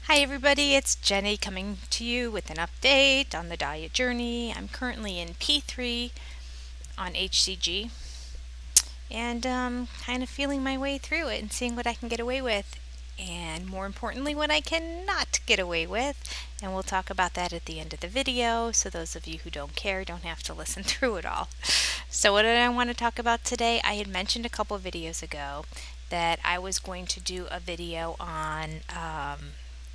Hi everybody, it's Jenny coming to you with an update on the diet journey. I'm currently in P3 on HCG and kind of feeling my way through it and seeing what I can get away with and more importantly what I cannot get away with. And we'll talk about that at the end of the video so those of you who don't care don't have to listen through it all. So what did I want to talk about today? I had mentioned a couple videos ago that I was going to do a video on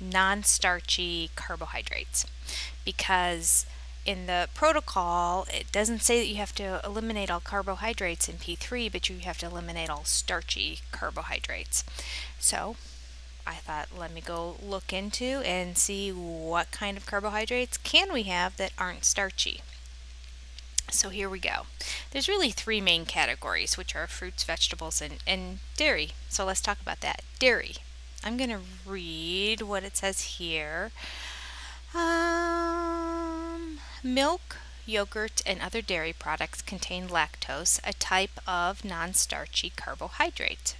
non-starchy carbohydrates because in the protocol it doesn't say that you have to eliminate all carbohydrates in P3, but you have to eliminate all starchy carbohydrates. So I thought, let me go look into and see what kind of carbohydrates can we have that aren't starchy. So here we go. There's really three main categories, which are fruits, vegetables, and dairy. So let's talk about that. Dairy. I'm going to read what it says here. Milk, yogurt, and other dairy products contain lactose, a type of non-starchy carbohydrate.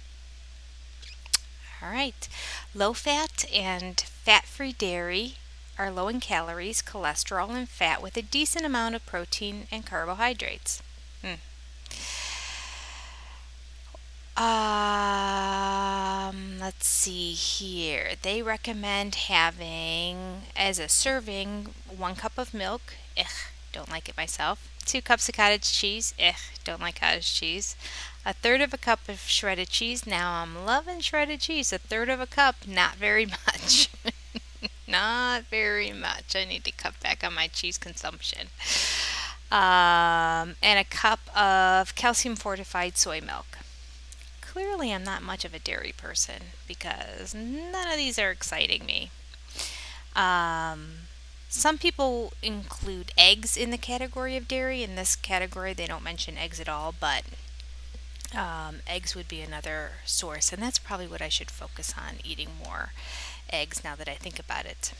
All right. Low-fat and fat-free dairy are low in calories, cholesterol, and fat with a decent amount of protein and carbohydrates. Let's see here. They recommend having as a serving 1 cup of milk. Don't like it myself. 2 cups of cottage cheese. Don't like cottage cheese. 1/3 of a cup of shredded cheese. Now I'm loving shredded cheese. 1/3 of a cup, not very much. Not very much. I need to cut back on my cheese consumption. And a cup of calcium fortified soy milk. Clearly, I'm not much of a dairy person because none of these are exciting me. Some people include eggs in the category of dairy. In this category, they don't mention eggs at all, but eggs would be another source, and that's probably what I should focus on, eating more eggs now that I think about it.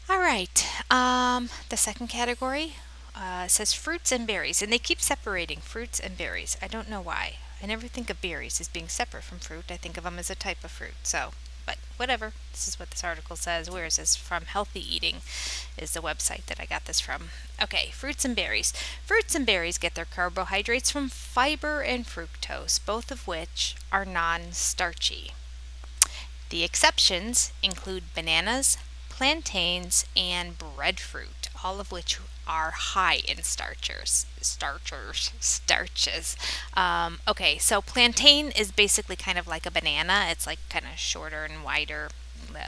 All right, the second category says fruits and berries, and they keep separating fruits and berries. I don't know why. I never think of berries as being separate from fruit. I think of them as a type of fruit. So, but whatever. This is what this article says. Where is this from? Healthy Eating is the website that I got this from. Okay, fruits and berries. Fruits and berries get their carbohydrates from fiber and fructose, both of which are non-starchy. The exceptions include bananas, plantains, and breadfruit, all of which are high in starches. Okay, so plantain is basically kind of like a banana. It's like kind of shorter and wider,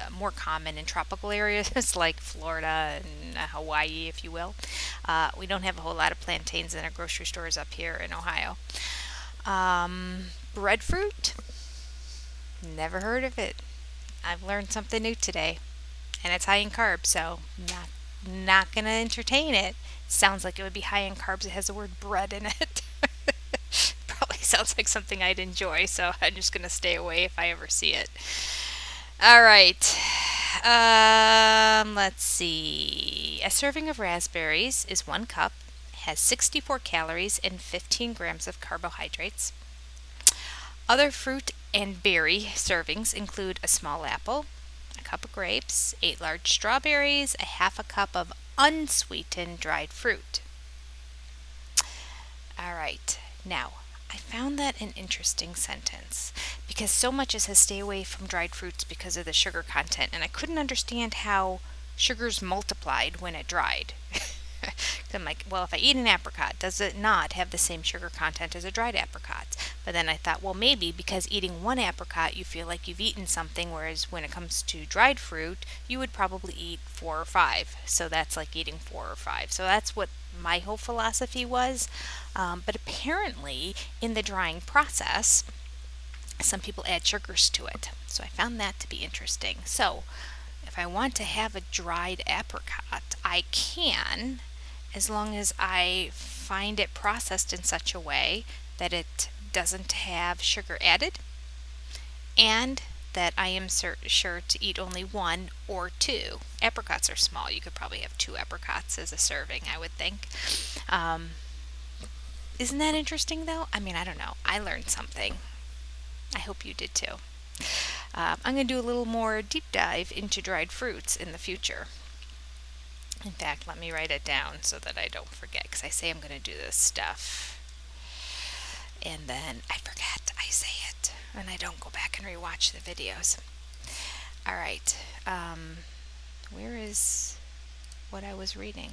more common in tropical areas like Florida and Hawaii, if you will. We don't have a whole lot of plantains in our grocery stores up here in Ohio. Breadfruit, never heard of it. I've learned something new today, and it's high in carbs, so not gonna entertain it. Sounds like it would be high in carbs. It has the word bread in it. Probably sounds like something I'd enjoy, so I'm just gonna stay away if I ever see it. All right. Let's see. A serving of raspberries is 1 cup, has 64 calories and 15 grams of carbohydrates. Other fruit and berry servings include a small apple, a cup of grapes, 8 large strawberries, a half a cup of unsweetened dried fruit. All right, now I found that an interesting sentence because so much as says stay away from dried fruits because of the sugar content, and I couldn't understand how sugars multiplied when it dried. I'm like, well, if I eat an apricot, does it not have the same sugar content as a dried apricot? But then I thought, well, maybe because eating one apricot, you feel like you've eaten something, whereas when it comes to dried fruit, you would probably eat 4 or 5. So that's like eating 4 or 5. So that's what my whole philosophy was. But apparently, in the drying process, some people add sugars to it. So I found that to be interesting. So if I want to have a dried apricot, I can, as long as I find it processed in such a way that it doesn't have sugar added and that I am sure to eat only 1 or 2. Apricots are small. You could probably have 2 apricots as a serving, I would think. Isn't that interesting, though? I mean, I don't know. I learned something. I hope you did too. I'm going to do a little more deep dive into dried fruits in the future. In fact, let me write it down so that I don't forget, because I say I'm going to do this stuff, and then I forget I say it, and I don't go back and rewatch the videos. All right, where is what I was reading?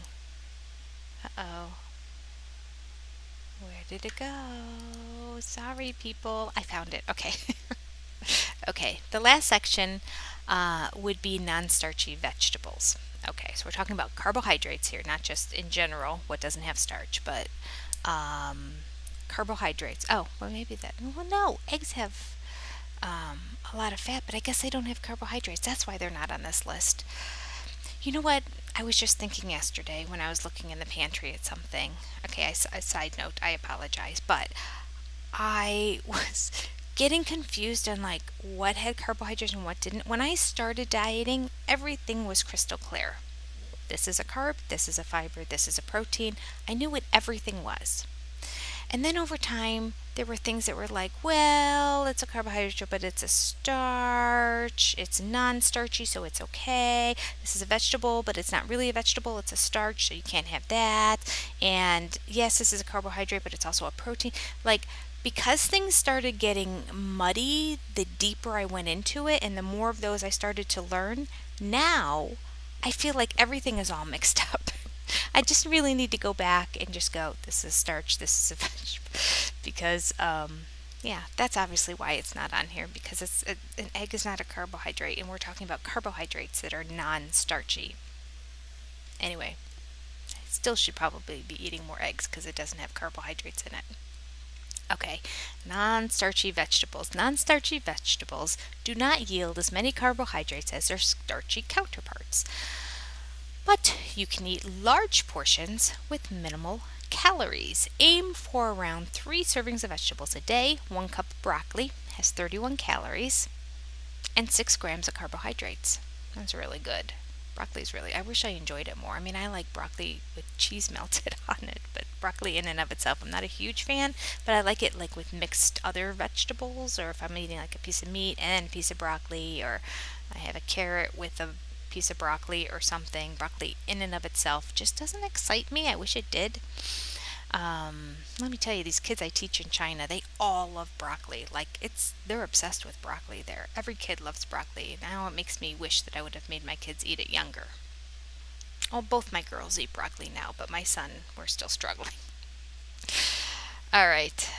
Uh-oh. Where did it go? Sorry, people. I found it. Okay. Okay, the last section would be non-starchy vegetables. Okay, so we're talking about carbohydrates here, not just in general what doesn't have starch, but carbohydrates. Oh, well, maybe that. Well, no, eggs have a lot of fat, but I guess they don't have carbohydrates. That's why they're not on this list. You know what? I was just thinking yesterday when I was looking in the pantry at something. Okay, a side note, I apologize, but I was getting confused on like what had carbohydrates and what didn't. When I started dieting, everything was crystal clear. This is a carb, this is a fiber, this is a protein. I knew what everything was. And then over time, there were things that were like, well, it's a carbohydrate, but it's a starch. It's non-starchy, so it's okay. This is a vegetable, but it's not really a vegetable. It's a starch, so you can't have that. And yes, this is a carbohydrate, but it's also a protein. Like, because things started getting muddy, the deeper I went into it and the more of those I started to learn, now I feel like everything is all mixed up. I just really need to go back and just go, this is starch, this is a vegetable. Because, yeah, that's obviously why it's not on here, because an egg is not a carbohydrate, and we're talking about carbohydrates that are non-starchy. Anyway, I still should probably be eating more eggs because it doesn't have carbohydrates in it. Okay, non-starchy vegetables. Non-starchy vegetables do not yield as many carbohydrates as their starchy counterparts. But you can eat large portions with minimal calories. Aim for around 3 servings of vegetables a day. 1 cup of broccoli has 31 calories and 6 grams of carbohydrates. That's really good. Broccoli's really, I wish I enjoyed it more. I mean, I like broccoli with cheese melted on it, but broccoli in and of itself, I'm not a huge fan, but I like it like with mixed other vegetables, or if I'm eating like a piece of meat and a piece of broccoli, or I have a carrot with a piece of broccoli or something. Broccoli in and of itself just doesn't excite me. I wish it did. Let me tell you, these kids I teach in China, they all love broccoli. Like, they're obsessed with broccoli there. Every kid loves broccoli. Now it makes me wish that I would have made my kids eat it younger. Oh, both my girls eat broccoli now, but my son, we're still struggling. All right.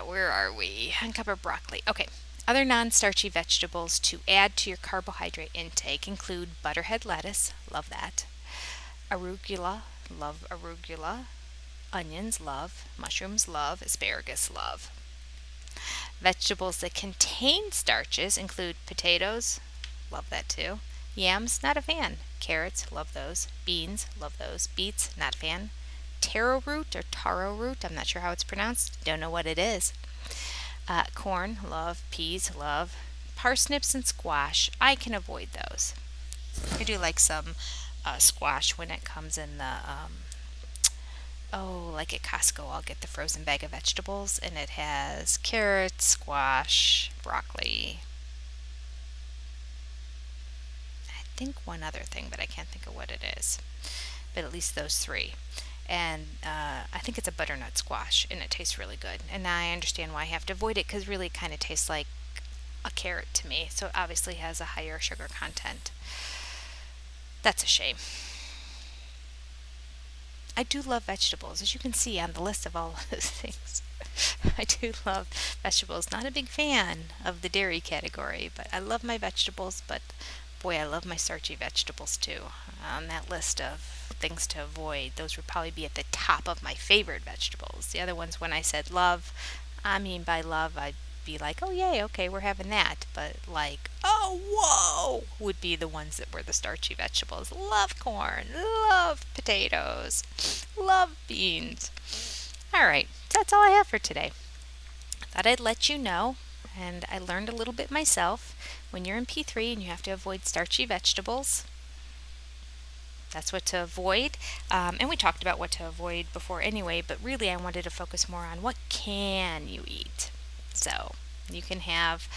Where are we? 1 cup of broccoli. Okay. Other non-starchy vegetables to add to your carbohydrate intake include butterhead lettuce, love that, arugula, love arugula, onions, love, mushrooms, love, asparagus, love. Vegetables that contain starches include potatoes, love that too, yams, not a fan, carrots, love those, beans, love those, beets, not a fan, taro root or taro root, I'm not sure how it's pronounced, don't know what it is. Corn, love. Peas, love. Parsnips and squash, I can avoid those. I do like some squash when it comes in the, like at Costco, I'll get the frozen bag of vegetables, and it has carrots, squash, broccoli. I think one other thing, but I can't think of what it is. But at least those 3. And I think it's a butternut squash, and it tastes really good. And now I understand why I have to avoid it, because really it kind of tastes like a carrot to me. So it obviously has a higher sugar content. That's a shame. I do love vegetables, as you can see on the list of all of those things. I do love vegetables. Not a big fan of the dairy category, but I love my vegetables. But boy, I love my starchy vegetables too. On that list of things to avoid, those would probably be at the top of my favorite vegetables. The other ones, when I said love, I mean by love, I'd be like, oh yay, okay, we're having that. But like, oh whoa, would be the ones that were the starchy vegetables. Love corn, love potatoes, love beans. All right, so that's all I have for today. Thought I'd let you know, and I learned a little bit myself. When you're in P3 and you have to avoid starchy vegetables, that's what to avoid. And we talked about what to avoid before anyway, but really I wanted to focus more on what can you eat. So you can have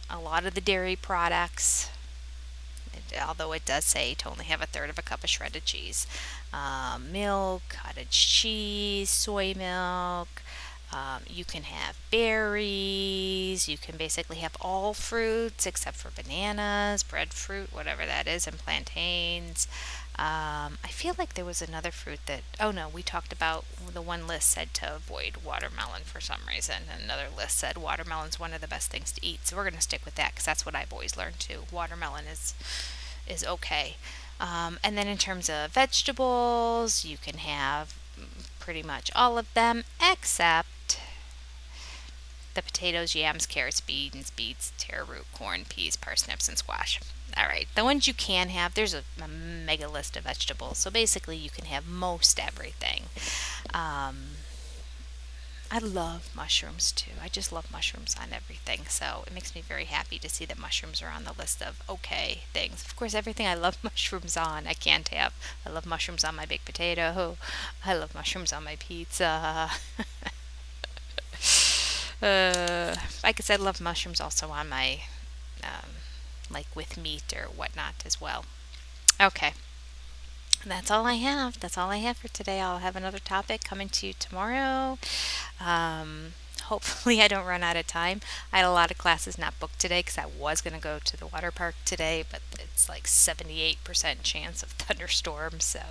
A lot of the dairy products, although it does say to only have a third of a cup of shredded cheese. Milk, cottage cheese, soy milk. You can have berries. You can basically have all fruits except for bananas, breadfruit, whatever that is, and plantains. I feel like there was another fruit that, oh no, we talked about the one list said to avoid watermelon for some reason. Another list said watermelon's one of the best things to eat. So we're going to stick with that because that's what I've always learned too. Watermelon is okay. And then in terms of vegetables, you can have pretty much all of them except the potatoes, yams, carrots, beets, taro root, corn, peas, parsnips, and squash. All right, the ones you can have, there's a mega list of vegetables. So basically, you can have most everything. Um, I love mushrooms too. I just love mushrooms on everything. So it makes me very happy to see that mushrooms are on the list of okay things. Of course, everything I love mushrooms on, I can't have. I love mushrooms on my baked potato. I love mushrooms on my pizza. Like I said, I love mushrooms also on my, um, like with meat or whatnot as well. Okay, that's all I have. That's all I have for today. I'll have another topic coming to you tomorrow. Um, Hopefully, I don't run out of time. I had a lot of classes not booked today because I was going to go to the water park today, but it's like 78% chance of thunderstorms, so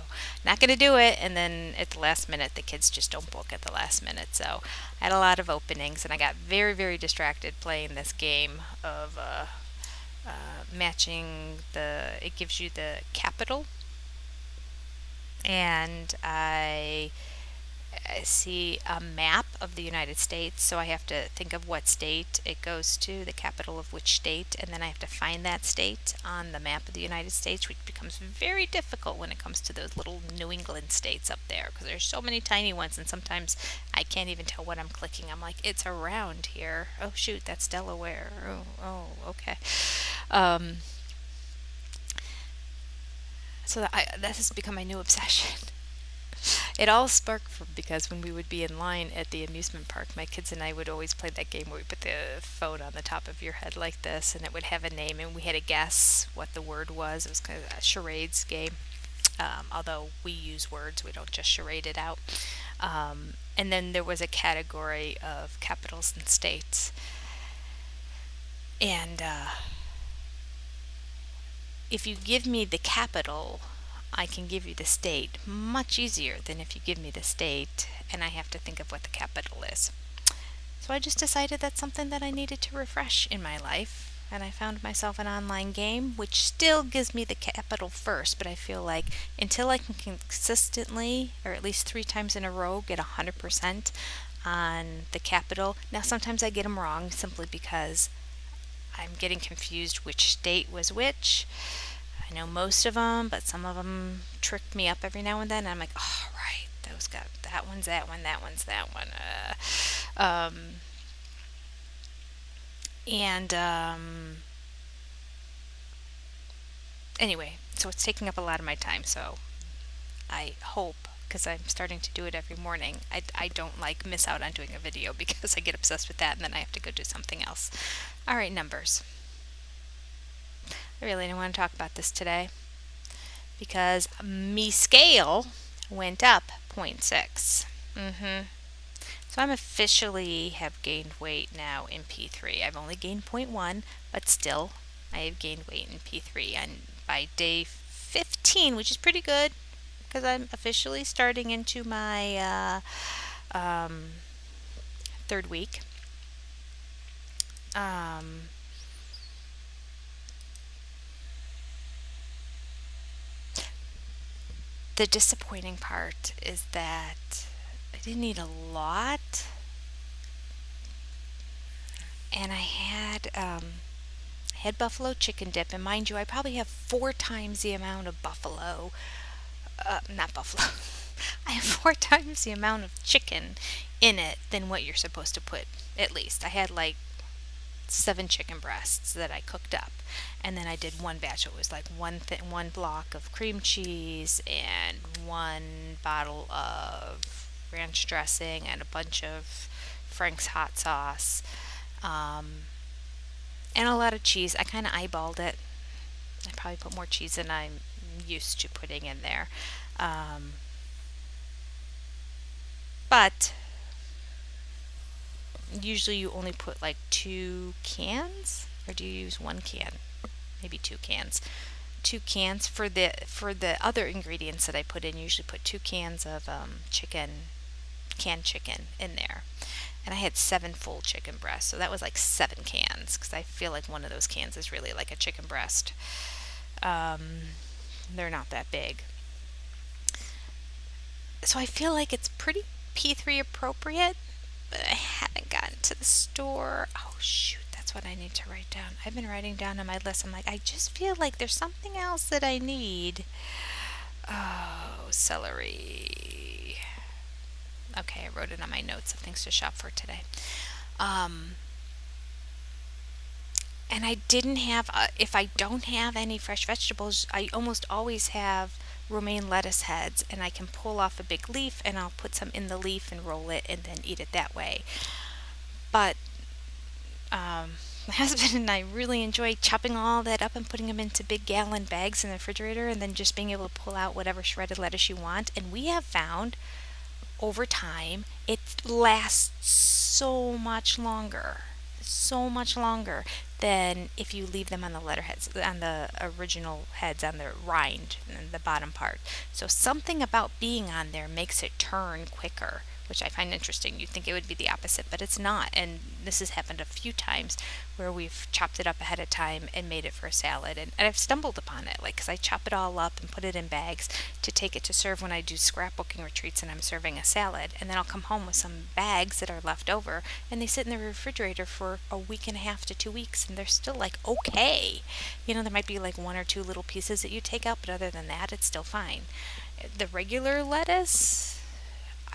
not going to do it. And then at the last minute, the kids just don't book at the last minute. So I had a lot of openings, and I got very, very distracted playing this game of matching the. It gives you the capital, and I see a map of the United States, so I have to think of what state it goes to, the capital of which state, and then I have to find that state on the map of the United States, which becomes very difficult when it comes to those little New England states up there, because there's so many tiny ones, and sometimes I can't even tell what I'm clicking. I'm like, it's around here. Oh shoot, that's Delaware. Oh, okay. Um, that has become my new obsession. It all sparked from because when we would be in line at the amusement park, my kids and I would always play that game where we put the phone on the top of your head like this, and it would have a name, and we had to guess what the word was. It was kind of a charades game. Although we use words, we don't just charade it out. And then there was a category of capitals and states. And if you give me the capital, I can give you the state much easier than if you give me the state and I have to think of what the capital is. So I just decided that's something that I needed to refresh in my life. And I found myself an online game which still gives me the capital first, but I feel like until I can consistently, or at least 3 times in a row, get 100% on the capital. Now, sometimes I get them wrong simply because I'm getting confused which state was which. I know most of them, but some of them trick me up every now and then. And I'm like, oh, right, those got that one's that one, that one's that one. And Anyway, so it's taking up a lot of my time. So I hope, because I'm starting to do it every morning, I don't like miss out on doing a video because I get obsessed with that and then I have to go do something else. All right, numbers. I really didn't want to talk about this today because me scale went up 0.6. So I'm officially have gained weight now in P3. I've only gained 0.1, but still I have gained weight in P3. And by day 15, which is pretty good because I'm officially starting into my third week. The disappointing part is that I didn't eat a lot, and I had buffalo chicken dip, and mind you, I probably have 4 times the amount of buffalo, not buffalo. I have 4 times the amount of chicken in it than what you're supposed to put. At least I had like 7 chicken breasts that I cooked up, and then I did one batch. It was like one block of cream cheese and 1 bottle of ranch dressing and a bunch of Frank's hot sauce. And a lot of cheese. I kind of eyeballed it. I probably put more cheese than I'm used to putting in there. Um, but usually you only put like 2 cans, or do you use 1 can? Maybe 2 cans. 2 cans for the other ingredients that I put in. Usually put 2 cans of canned chicken in there. And I had 7 full chicken breasts, so that was like 7 cans because I feel like one of those cans is really like a chicken breast. Um, they're not that big. So I feel like it's pretty P3 appropriate, but I haven't gotten to the store. Oh, shoot, that's what I need to write down. I've been writing down on my list. I'm like, I just feel like there's something else that I need. Oh, celery. Okay, I wrote it on my notes of things to shop for today. Um, and I didn't have, if I don't have any fresh vegetables, I almost always have romaine lettuce heads, and I can pull off a big leaf and I'll put some in the leaf and roll it and then eat it that way. But my husband and I really enjoy chopping all that up and putting them into big gallon bags in the refrigerator and then just being able to pull out whatever shredded lettuce you want. And we have found over time it lasts so much longer than if you leave them on the letterheads, on the original heads, on the rind and the bottom part. So something about being on there makes it turn quicker, which I find interesting. You'd think it would be the opposite, but it's not. And this has happened a few times where we've chopped it up ahead of time and made it for a salad. And I've stumbled upon it, like, because I chop it all up and put it in bags to take it to serve when I do scrapbooking retreats and I'm serving a salad. And then I'll come home with some bags that are left over, and they sit in the refrigerator for a week and a half to 2 weeks, and they're still like okay. There might be like 1 or 2 little pieces that you take out, but other than that, it's still fine. The regular lettuce,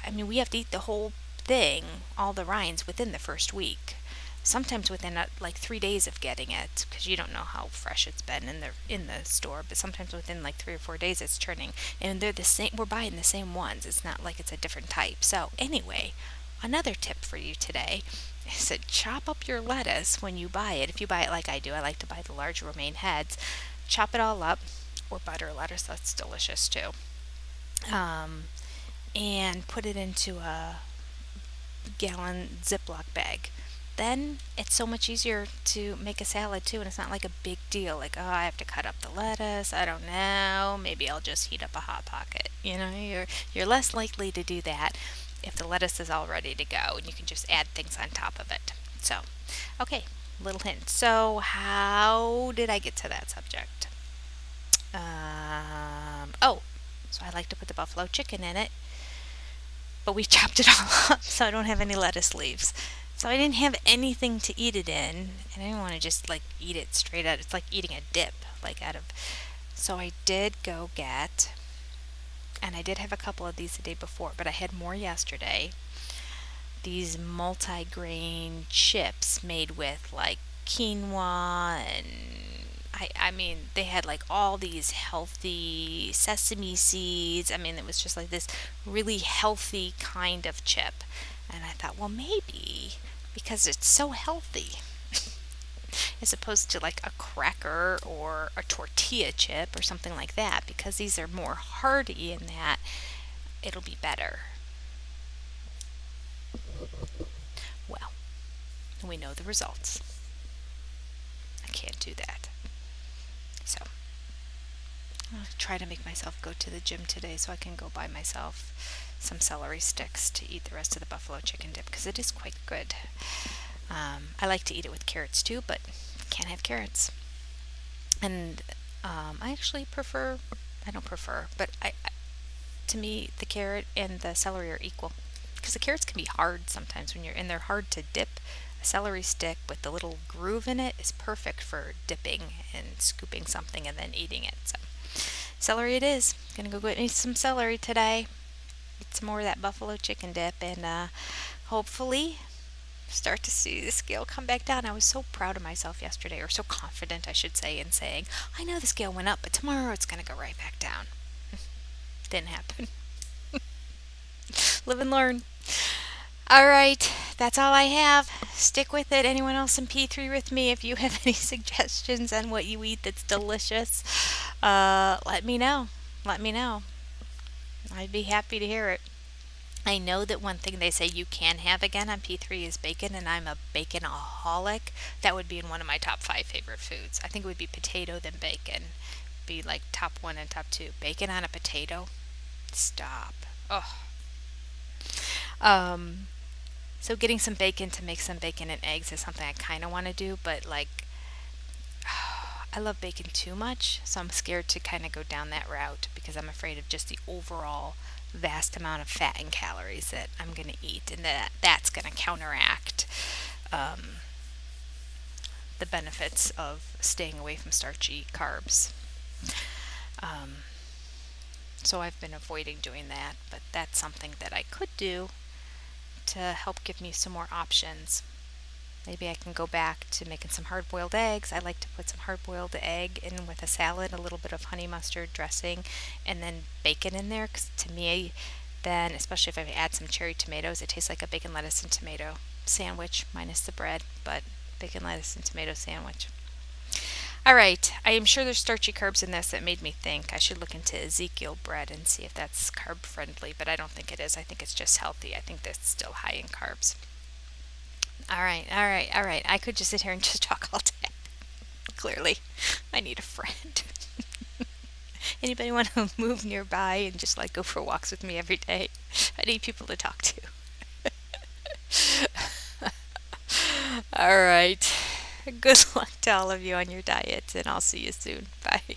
I mean, we have to eat the whole thing, all the rinds, within the first week. Sometimes within like 3 days of getting it, because you don't know how fresh it's been in the store. But sometimes within like 3 or 4 days, it's turning, and they're the same. We're buying the same ones. It's not like it's a different type. So anyway, another tip for you today is to chop up your lettuce when you buy it. If you buy it like I do, I like to buy the large romaine heads. Chop it all up, or butter lettuce. That's delicious too. Um, and put it into a gallon Ziploc bag. Then it's so much easier to make a salad too, and it's not like a big deal. Like, oh, I have to cut up the lettuce. I don't know. Maybe I'll just heat up a hot pocket. You're less likely to do that if the lettuce is all ready to go, and you can just add things on top of it. So, okay, little hint. So, how did I get to that subject? Oh, so I like to put the buffalo chicken in it, but we chopped it all up, so I don't have any lettuce leaves. So I didn't have anything to eat it in, and I didn't want to just like eat it straight out. It's like eating a dip, like out of. So I did go get, and I did have a couple of these the day before, but I had more yesterday. These multi-grain chips made with like quinoa, and I mean, they had like all these healthy sesame seeds. I mean, it was just like this really healthy kind of chip. And I thought, well, maybe because it's so healthy, as opposed to like a cracker or a tortilla chip or something like that, because these are more hearty in that, it'll be better. Well, we know the results. I can't do that. So I'll try to make myself go to the gym today so I can go buy myself some celery sticks to eat the rest of the buffalo chicken dip, because it is quite good. I like to eat it with carrots too, but can't have carrots. And I actually prefer, I don't prefer, but to me, the carrot and the celery are equal. Because the carrots can be hard sometimes and they're hard to dip. A celery stick with the little groove in it is perfect for dipping and scooping something and then eating it. So, celery it is. Gonna go get me some celery today. Eat some more of that buffalo chicken dip, and hopefully start to see the scale come back down. I was so proud of myself yesterday, or so confident, I should say, in saying, I know the scale went up, but tomorrow it's going to go right back down. Didn't happen. Live and learn. All right. that's all I have. Stick with it. Anyone else in P3 with me? If you have any suggestions on what you eat that's delicious, let me know. Let me know. I'd be happy to hear it. I know that one thing they say you can have again on P3 is bacon, and I'm a baconaholic. That would be in one of my top five favorite foods. I think it would be potato, then bacon. Be like top one and top two. Bacon on a potato? Stop. Oh. Um, so getting some bacon to make some bacon and eggs is something I kind of want to do, but like I love bacon too much, so I'm scared to kind of go down that route because I'm afraid of just the overall vast amount of fat and calories that I'm going to eat, and that's going to counteract um, the benefits of staying away from starchy carbs. Um, so I've been avoiding doing that, but that's something that I could do to help give me some more options. Maybe I can go back to making some hard boiled eggs. I like to put some hard boiled egg in with a salad, a little bit of honey mustard dressing, and then bacon in there. Because to me, then, especially if I add some cherry tomatoes, it tastes like a bacon, lettuce, and tomato sandwich, minus the bread, but bacon, lettuce, and tomato sandwich. All right, I am sure there's starchy carbs in this that made me think I should look into Ezekiel bread and see if that's carb friendly, but I don't think it is. I think it's just healthy. I think that's still high in carbs. All right, all right, all right. I could just sit here and just talk all day. Clearly, I need a friend. Anybody want to move nearby and just like go for walks with me every day? I need people to talk to. All right. Good luck to all of you on your diets, and I'll see you soon. Bye.